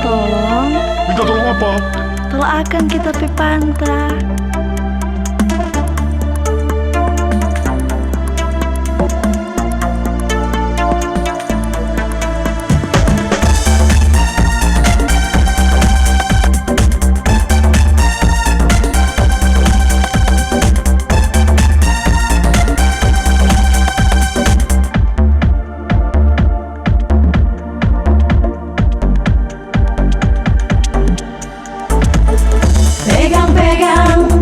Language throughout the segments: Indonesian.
tolong. Minta tolong apa? Kalau akan kita pi pantai.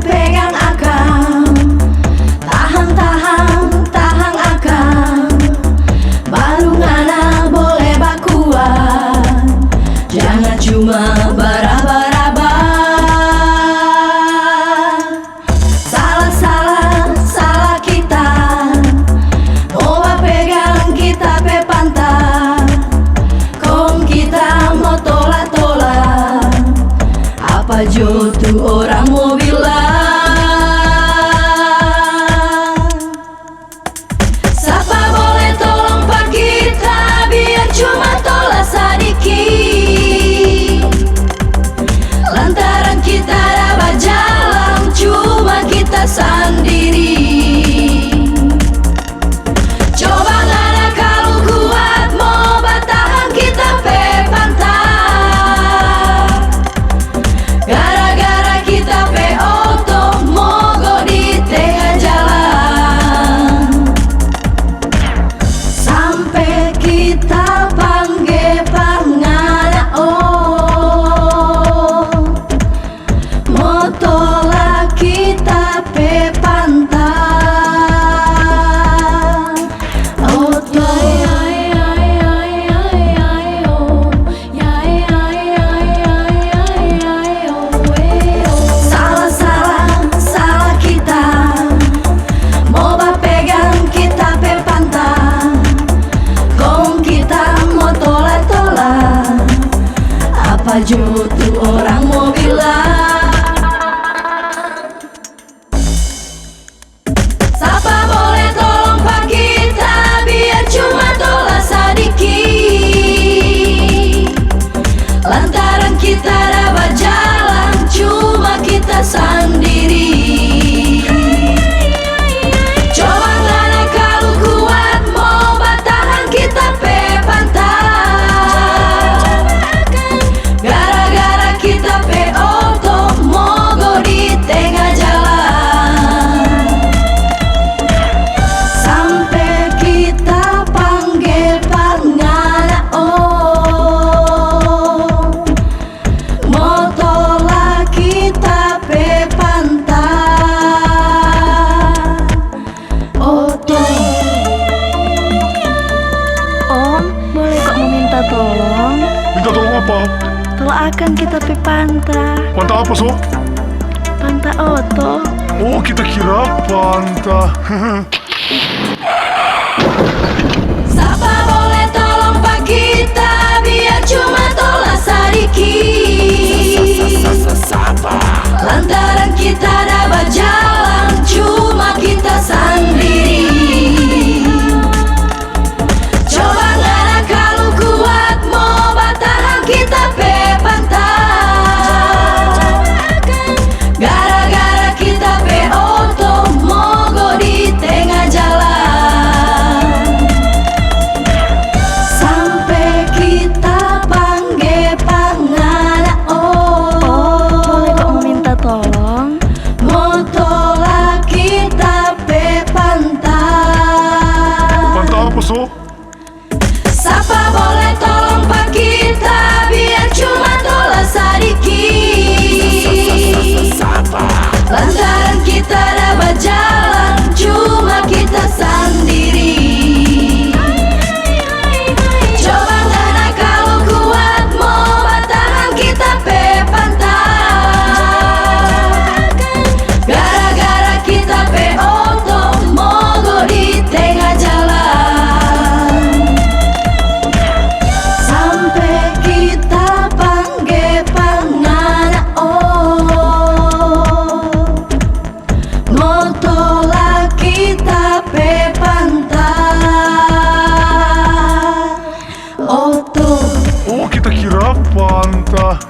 Pegang akang, tahan akang. Baru ngana boleh bakuan, jangan cuma baraba-raba. Salah kita, mau pegang kita pe pantai. Kong kita mau tolak-tolak, apa jo tu orang mau bilang? Siapa boleh tolong pak kita biar cuma tolak sedikit. Lantaran kita dapat jalan cuma kita sendiri. Coba ngana kalau kuat mau bertahan kita pe pantai. Gara-gara kita pe oto mogok di tengah jalan. Sampai kita panggil pangana mau tolak kita pe pantai. Salah kita, mau pegang kita pe pantai. Kong kita mau tolak-tolak, apa jo tu orang mau bilang? Siapa boleh tolong pak kita biar cuma tolak sedikit. Lantaran kita dapat jalan cuma kita sendiri. Coba ngana kalau kuat mau bertahan kita pe pantai. Gara-gara kita pe oto mogok di tengah jalan. Sampai kita panggil pangana mau tolak kita pe pantai. Oto. Om, boleh kok meminta tolong? Minta tolong apa? Kalau akan kita pi pantai. Pantai apa, Sok? Pantai Oto. Oh, kita kira pantai. Siapa boleh tolong pak kita biar cuma tolak sedikit. Lantaran kita dapat jalan cuma kita sendiri. Coba ngana kalau kuat mau bertahan kita pe pantai. Gara-gara kita pe oto mogok di tengah jalan. Sampai kita panggil pangana Boleh kok meminta tolong? mau tolak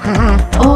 Oh